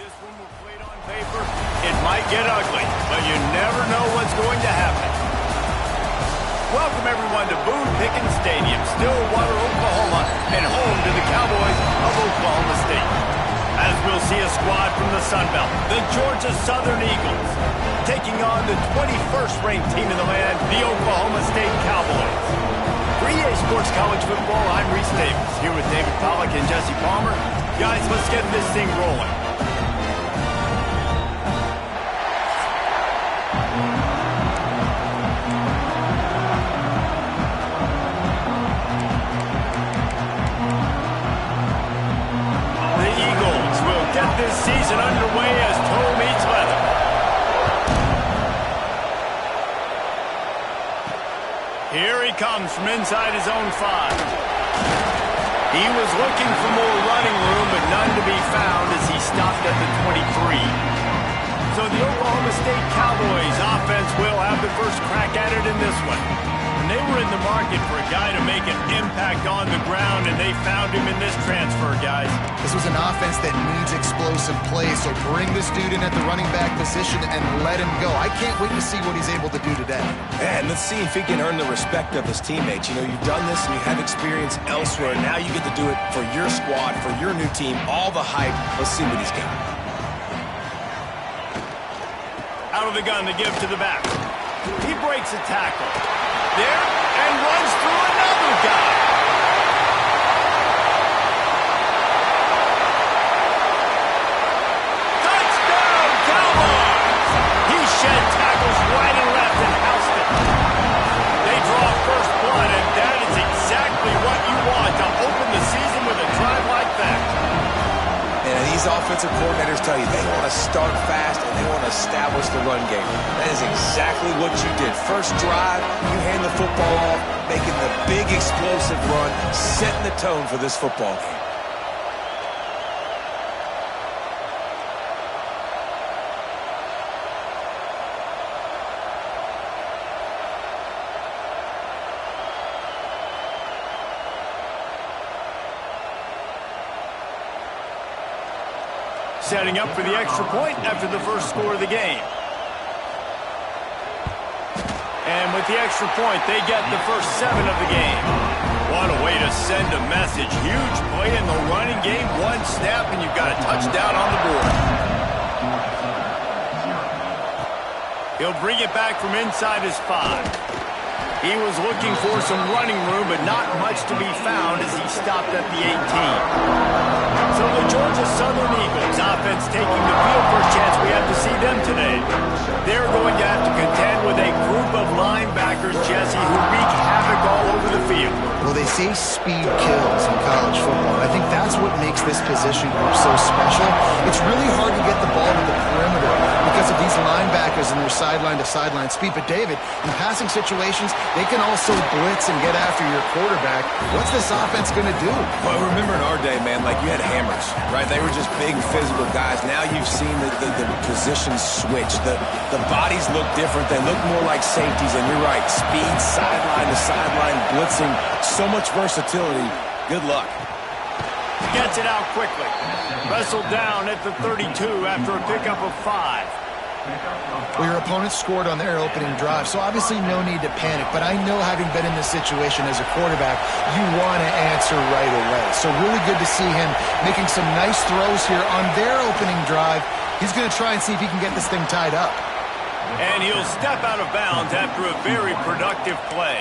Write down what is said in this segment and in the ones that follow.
this one were played on paper, it might get ugly, but you never know what's going to happen. Welcome, everyone, to Boone Pickens Stadium, Stillwater, Oklahoma, and home to the Cowboys of Oklahoma State. As we'll see a squad from the Sun Belt, the Georgia Southern Eagles, taking on the 21st ranked team in the land, the Oklahoma State Cowboys. For EA Sports College Football, I'm Reese Davis, here with David Pollack and Jesse Palmer. Guys, let's get this thing rolling. The Eagles will get this season underway as toe meets leather. Here he comes from inside his own 5. He was looking for more running room, but none to be found as he stopped at the 23. So the Oklahoma State Cowboys offense will have the first crack at it in this one. And they were in the market for a guy to make an impact on the ground, and they found him in this transfer, guys. This was an offense that needs explosive plays, so bring this dude in at the running back position and let him go. I can't wait to see what he's able to do today. And let's see if he can earn the respect of his teammates. You know, you've done this and you have experience elsewhere. Now you get to do it for your squad, for your new team, all the hype. Let's see what he's got. Out of the gun to give to the back. He breaks a tackle. There, and runs through another guy. Touchdown, Cowboys! He shed tackles right and left and housed it. They draw first blood, and that is exactly what you want to open the season with a drive like that. And these offensive coordinators tell you they want to start fast and they want to establish the run game. That is exactly what you did. First drive, you hand the football off, making the big explosive run, setting the tone for this football game. Setting up for the extra point after the first score of the game. And with the extra point, they get the first 7 of the game. What a way to send a message. Huge play in the running game. One snap, and you've got a touchdown on the board. He'll bring it back from inside his 5. He was looking for some running room, but not much to be found as he stopped at the 18. So the Georgia Southern Eagles offense taking the field for a chance. We have to see them today. They're going to have to contend with a group of linebackers, Jesse, who wreak havoc all over the field. Well, they say speed kills in college football. I think that's what makes this position group so special. It's really hard to get the ball to the perimeter because of these linebackers and their sideline-to-sideline speed. But, David, in passing situations, they can also blitz and get after your quarterback. What's this offense going to do? Well, remember in our day, man, like you had hammers, right? They were just big physical guys. Now you've seen the positions switch. The bodies look different. They look more like safeties. And you're right, speed, sideline to sideline, blitzing, so much versatility. Good luck. Gets it out quickly. Wrestled down at the 32 after a pickup of 5. Well, your opponent scored on their opening drive, so obviously no need to panic. But I know, having been in this situation as a quarterback, you want to answer right away. So really good to see him making some nice throws here on their opening drive. He's going to try and see if he can get this thing tied up. And he'll step out of bounds after a very productive play.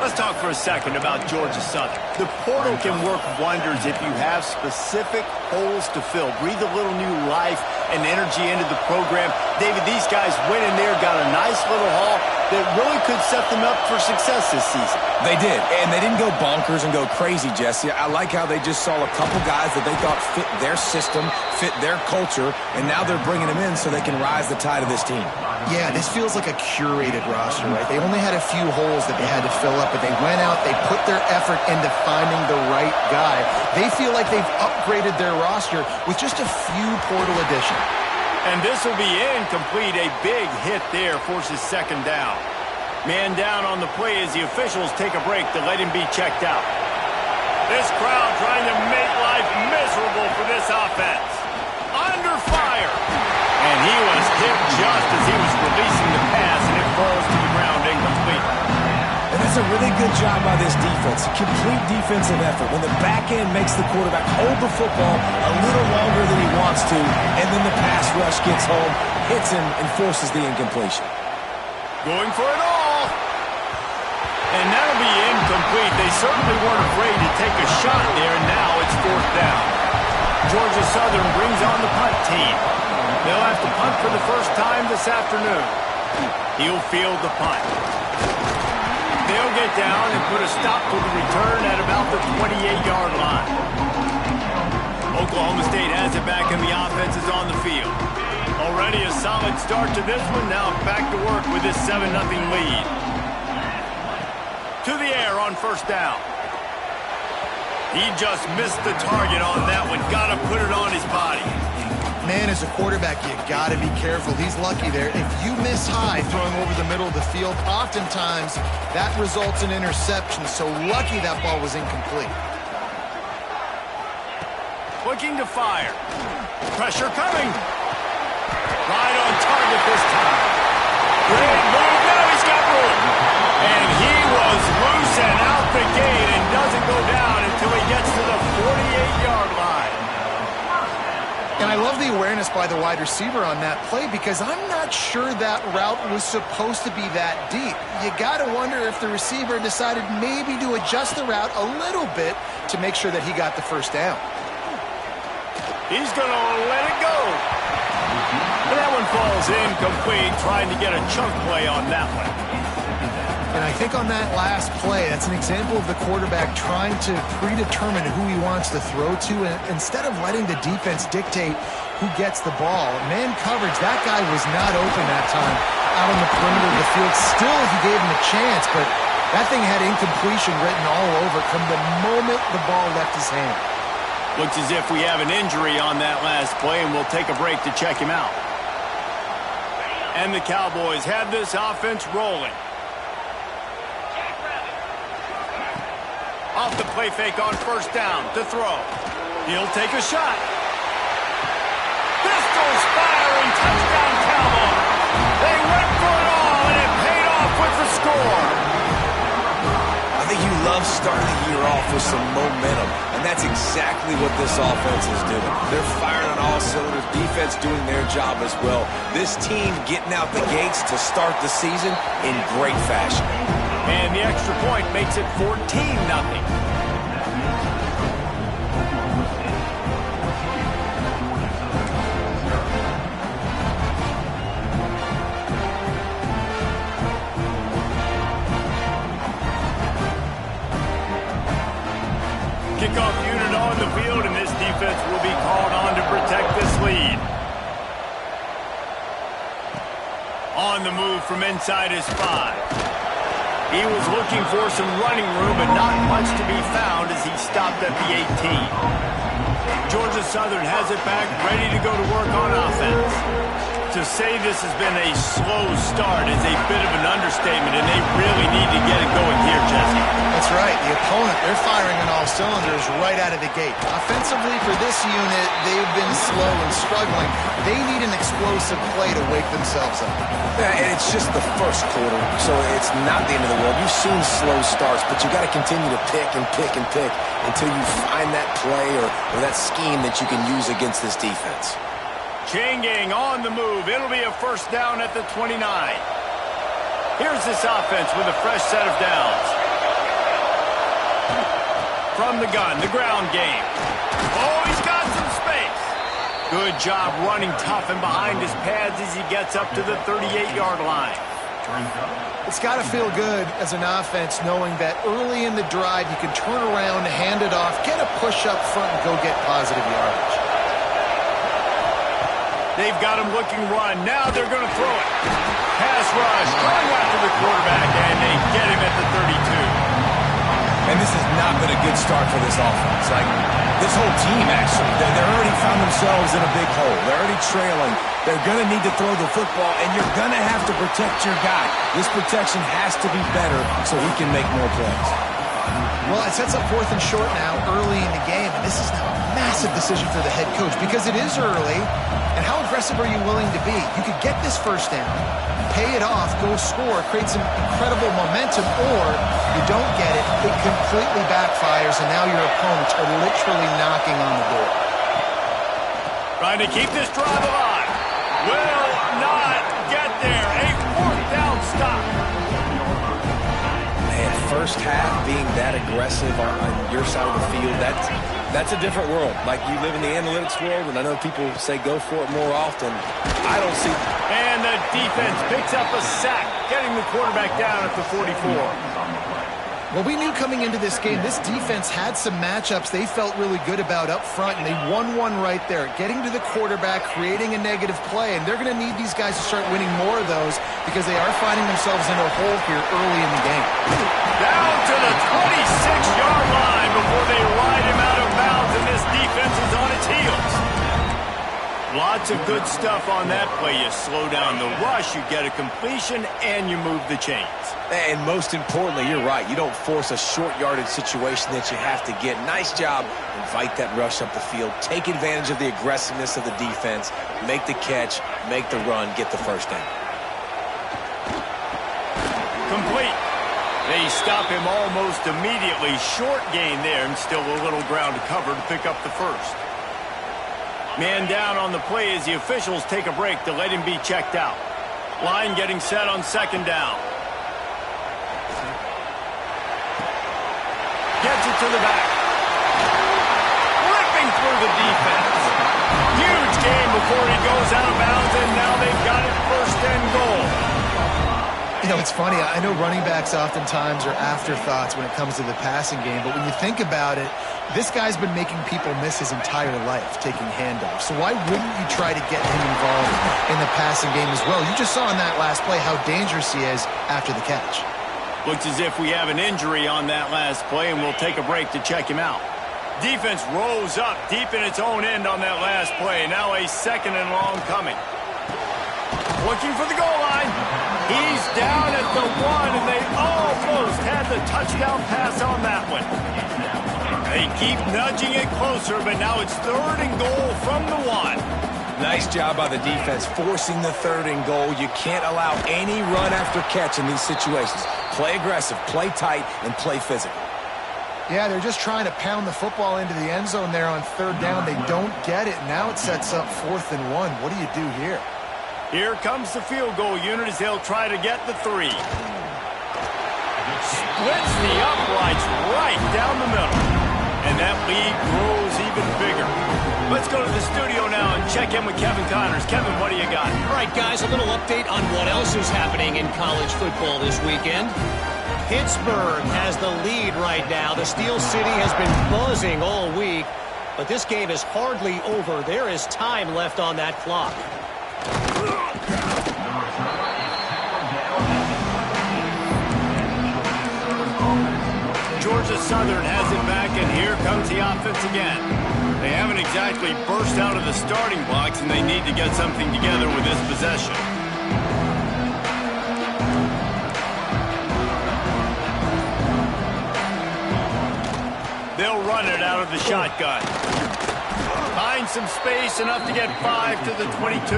Let's talk for a second about Georgia Southern. The portal can work wonders if you have specific holes to fill. Breathe a little new life and energy into the program. David, these guys went in there, got a nice little haul that really could set them up for success this season. They did, and they didn't go bonkers and go crazy, Jesse. I like how they just saw a couple guys that they thought fit their system, fit their culture, and now they're bringing them in so they can rise the tide of this team. Yeah, this feels like a curated roster, right? They only had a few holes that they had to fill up, but they went out, they put their effort into finding the right guy. They feel like they've upgraded their roster with just a few portal additions. And this will be incomplete. A big hit there forces second down. Man down on the play as the officials take a break to let him be checked out. This crowd trying to make life miserable for this offense. Under 5 a really good job by this defense, a complete defensive effort. When the back end makes the quarterback hold the football a little longer than he wants to, and then the pass rush gets home, hits him, and forces the incompletion. Going for it all. And that'll be incomplete. They certainly weren't afraid to take a shot there, and now it's 4th down. Georgia Southern brings on the punt team. They'll have to punt for the first time this afternoon. He'll field the punt. They'll get down and put a stop to the return at about the 28-yard line. Oklahoma State has it back, and the offense is on the field. Already a solid start to this one. Now back to work with this 7-0 lead. To the air on 1st down. He just missed the target on that one. Got to put it on his body. Man, as a quarterback, you got to be careful. He's lucky there. If you miss high throwing over the middle of the field, oftentimes that results in interception. So lucky that ball was incomplete. Looking to fire. Pressure coming. Right on target this time. Great move. Now he's got room. And he was loose and out the gate and doesn't go down until he gets to the 48-yard line. And I love the awareness by the wide receiver on that play because I'm not sure that route was supposed to be that deep. You got to wonder if the receiver decided maybe to adjust the route a little bit to make sure that he got the 1st down. He's going to let it go. And that one falls incomplete, trying to get a chunk play on that one. And I think on that last play, that's an example of the quarterback trying to predetermine who he wants to throw to, and instead of letting the defense dictate who gets the ball. Man coverage, that guy was not open that time out on the perimeter of the field. Still, he gave him a chance, but that thing had incompletion written all over it from the moment the ball left his hand. Looks as if we have an injury on that last play, and we'll take a break to check him out. And the Cowboys have this offense rolling. Off the play fake on 1st down to throw. He'll take a shot. Pistols firing, touchdown Cowboys. They went for it all, and it paid off with the score. I think you love starting the year off with some momentum, and that's exactly what this offense is doing. They're firing on all cylinders, defense doing their job as well. This team getting out the gates to start the season in great fashion. And the extra point makes it 14-0. Kickoff unit on the field, and this defense will be called on to protect this lead. On the move from inside his 5. He was looking for some running room, but not much to be found as he stopped at the 18. Georgia Southern has it back, ready to go to work on offense. To say this has been a slow start is a bit of an understatement, and they really need to get it going here, Jesse. That's right. The opponent, they're firing on all cylinders right out of the gate. Offensively for this unit, they've been slow and struggling. They need an explosive play to wake themselves up. Yeah, and it's just the first quarter, so it's not the end of the world. You've seen slow starts, but you got to continue to pick and pick and pick until you find that play or that scheme that you can use against this defense. Chain gang on the move. It'll be a 1st down at the 29. Here's this offense with a fresh set of downs. From the gun, the ground game. Oh, he's got some space. Good job running tough and behind his pads as he gets up to the 38-yard line. It's got to feel good as an offense knowing that early in the drive you can turn around, hand it off, get a push up front, and go get positive yardage. They've got him looking run. Now they're going to throw it. Pass rush, going after the quarterback, and they get him at the 32. And this has not been a good start for this offense. Like, this whole team, actually, they're already found themselves in a big hole. They're already trailing. They're going to need to throw the football, and you're going to have to protect your guy. This protection has to be better so he can make more plays. Well, it sets up 4th and short now early in the game, and this is now a massive decision for the head coach because it is early, and how aggressive are you willing to be? You could get this 1st down, pay it off, go score, create some incredible momentum, or you don't get it, it completely backfires, and now your opponents are literally knocking on the door. Trying to keep this drive alive. Will not get there. A fourth down stop. Man, first half being that aggressive on your side of the field, that's a different world. Like, you live in the analytics world, and I know people say go for it more often. I don't see. And the defense picks up a sack, getting the quarterback down at the 44. Well, we knew coming into this game, this defense had some matchups they felt really good about up front, and they won one right there, getting to the quarterback, creating a negative play, and they're going to need these guys to start winning more of those because they are finding themselves in a hole here early in the game. Down to the 26-yard line before they ride him out of bounds, and this defense is on its heels. Lots of good stuff on that play. You slow down the rush, you get a completion, and you move the chains. And most importantly, you're right. You don't force a short yardage situation that you have to get. Nice job. Invite that rush up the field. Take advantage of the aggressiveness of the defense. Make the catch. Make the run. Get the first down. Complete. They stop him almost immediately. Short gain there, and still a little ground to cover to pick up the first. Man down on the play as the officials take a break to let him be checked out. Line getting set on second down. Gets it to the back. Ripping through the defense. Huge gain before he goes out of bounds, and now they've got it first and goal. You know, it's funny. I know running backs oftentimes are afterthoughts when it comes to the passing game, but when you think about it, this guy's been making people miss his entire life taking handoffs. So why wouldn't you try to get him involved in the passing game as well? You just saw in that last play how dangerous he is after the catch. Looks as if we have an injury on that last play, and we'll take a break to check him out. Defense rose up deep in its own end on that last play. Now a second and long coming. Looking for the goal line. He's down at the 1, and they almost had the touchdown pass on that one. They keep nudging it closer, but now it's third and goal from the 1. Nice job by the defense forcing the third and goal. You can't allow any run after catch in these situations. Play aggressive, play tight, and play physical. Yeah, they're just trying to pound the football into the end zone there on third down. They don't get it. Now it sets up 4th and 1. What do you do here? Here comes the field goal unit as they'll try to get the 3. Splits the uprights right down the middle. And that lead grows even bigger. Let's go to the studio now and check in with Kevin Connors. Kevin, what do you got? All right, guys, a little update on what else is happening in college football this weekend. Pittsburgh has the lead right now. The Steel City has been buzzing all week, but this game is hardly over. There is time left on that clock. Georgia Southern has it back, and here comes the offense again. They haven't exactly burst out of the starting blocks, and they need to get something together with this possession. They'll run it out of the shotgun. Find some space, enough to get 5 to the 22.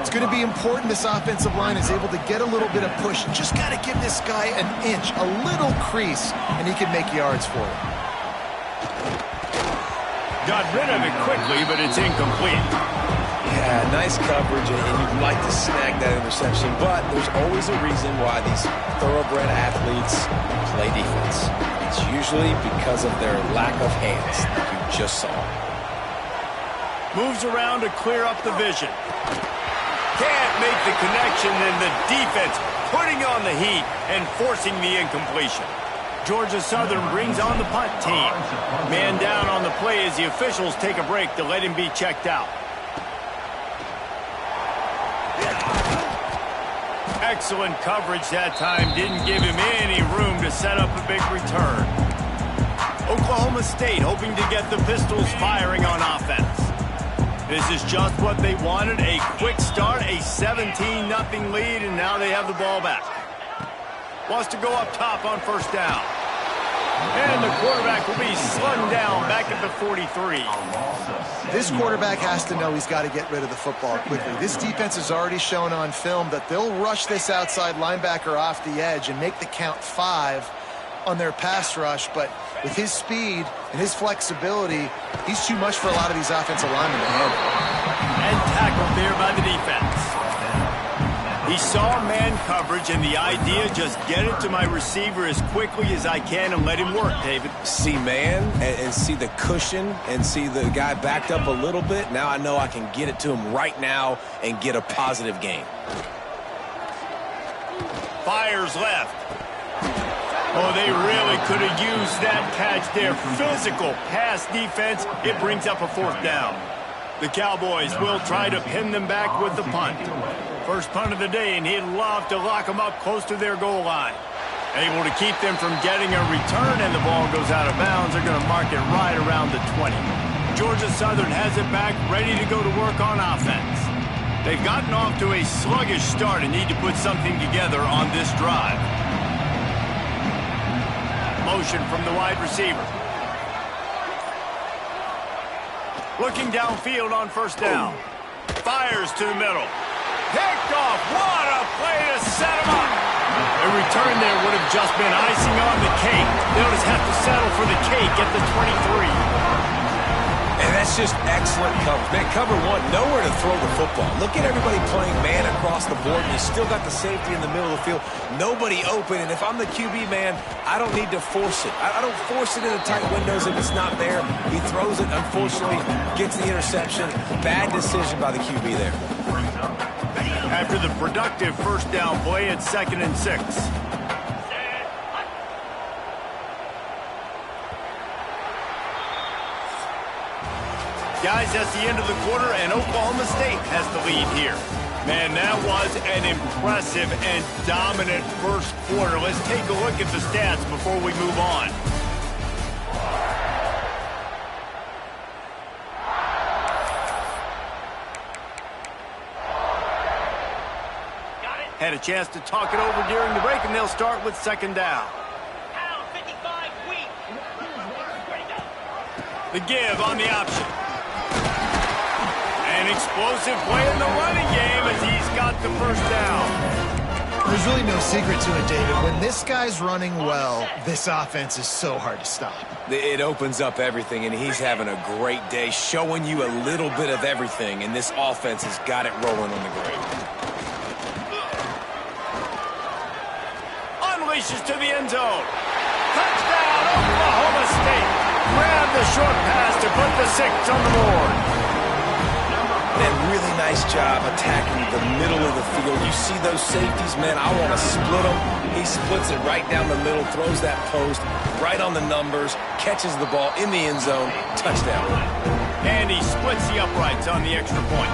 It's going to be important this offensive line is able to get a little bit of push. Just got to give this guy an inch, a little crease, and he can make yards for it. Got rid of it quickly, but it's incomplete. Yeah, nice coverage, and you'd like to snag that interception, but there's always a reason why these thoroughbred athletes play defense. It's usually because of their lack of hands, like you just saw. Moves around to clear up the vision. Can't make the connection, and the defense putting on the heat and forcing the incompletion. Georgia Southern brings on the punt team. Man down on the play as the officials take a break to let him be checked out. Excellent coverage that time. Didn't give him any room to set up a big return. Oklahoma State hoping to get the Pistols firing on offense. This is just what they wanted, a quick start, a 17-0 lead, and now they have the ball back. Wants to go up top on first down. And the quarterback will be slung down back at the 43. This quarterback has to know he's got to get rid of the football quickly. This defense has already shown on film that they'll rush this outside linebacker off the edge and make the count 5 on their pass rush, but with his speed and his flexibility, he's too much for a lot of these offensive linemen to handle. And tackled there by the defense. He saw man coverage, and the idea, just get it to my receiver as quickly as I can and let him work, David. See man and see the cushion and see the guy backed up a little bit. Now I know I can get it to him right now and get a positive gain. Fires left. Oh, they really could have used that catch there. Physical pass defense. It brings up a 4th down. The Cowboys will try to pin them back with the punt. First punt of the day, and he'd love to lock them up close to their goal line. Able to keep them from getting a return, and the ball goes out of bounds. They're going to mark it right around the 20. Georgia Southern has it back, ready to go to work on offense. They've gotten off to a sluggish start and need to put something together on this drive. Motion from the wide receiver. Looking downfield on 1st down. Fires to the middle. Picked off. What a play to set him up. A return there would have just been icing on the cake. They'll just have to settle for the cake at the 23. And that's just excellent coverage. Man, cover 1, nowhere to throw the football. Look at everybody playing man across the board, and you still got the safety in the middle of the field. Nobody open, and if I'm the QB, man, I don't need to force it. I don't force it into tight windows if it's not there. He throws it, unfortunately, gets the interception. Bad decision by the QB there. After the productive 1st down play, it's 2nd and 6. Guys, that's the end of the quarter, and Oklahoma State has the lead here. Man, that was an impressive and dominant first quarter. Let's take a look at the stats before we move on. Had a chance to talk it over during the break, and they'll start with 2nd down. The give on the option. An explosive play in the running game as he's got the 1st down. There's really no secret to it, David. When this guy's running well, this offense is so hard to stop. It opens up everything, and he's having a great day, showing you a little bit of everything, and this offense has got it rolling on the ground. Unleashes to the end zone. Touchdown, Oklahoma State. Grab the short pass to put the 6 on the board. And really nice job attacking the middle of the field. You see those safeties, man, I want to split them. He splits it right down the middle, throws that post right on the numbers, catches the ball in the end zone, touchdown. And he splits the uprights on the extra point.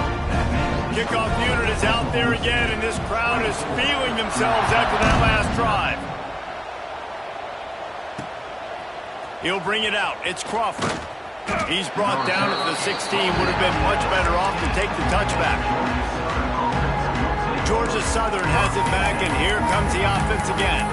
Kickoff unit is out there again, and this crowd is feeling themselves after that last drive. He'll bring it out. It's Crawford. He's brought down at the 16. Would have been much better off to take the touchback. Georgia Southern has it back, and here comes the offense again.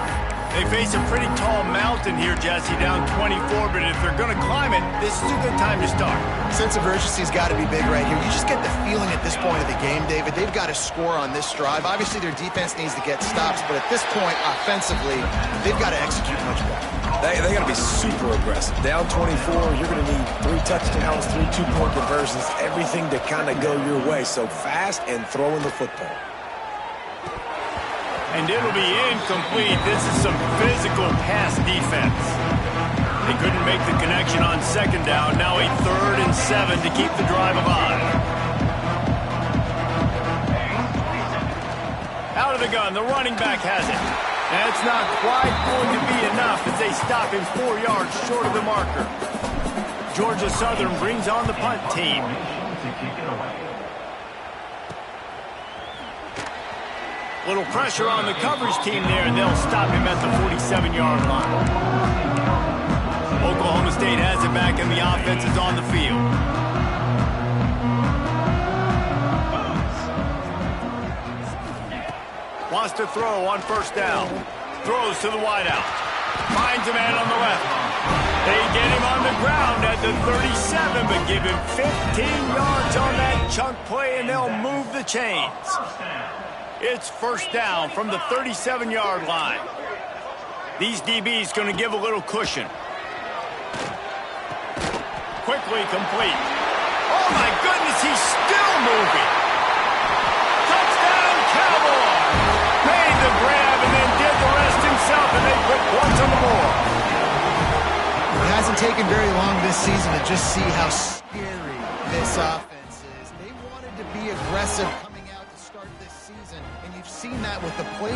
They face a pretty tall mountain here, Jesse, down 24, but if they're going to climb it, this is a good time to start. Sense of urgency's got to be big right here. You just get the feeling at this point of the game, David, they've got to score on this drive. Obviously, their defense needs to get stops, but at this point, offensively, they've got to execute much better. They got to be super aggressive. Down 24, you're going to need 3 touchdowns, 3 two-point conversions, everything to kind of go your way. So fast and throwing the football. And it'll be incomplete. This is some physical pass defense. They couldn't make the connection on 2nd down. Now a 3rd and 7 to keep the drive alive. Out of the gun, the running back has it. That's not quite going to be enough as they stop him 4 yards short of the marker. Georgia Southern brings on the punt team. Little pressure on the coverage team there, and they'll stop him at the 47-yard line. Oklahoma State has it back, and the offense is on the field. Wants to throw on 1st down. Throws to the wideout. Finds a man on the left. They get him on the ground at the 37, but give him 15 yards on that chunk play, and they'll move the chains. It's first down from the 37-yard line. These DBs going to give a little cushion. Quickly complete. Oh, my goodness, he's still moving. Touchdown, Cowboy. Made the grab and then did the rest himself, and they put points on the board. It hasn't taken very long this season to just see how scary this offense is. They wanted to be aggressive coming out to start this season, and you've seen that with the play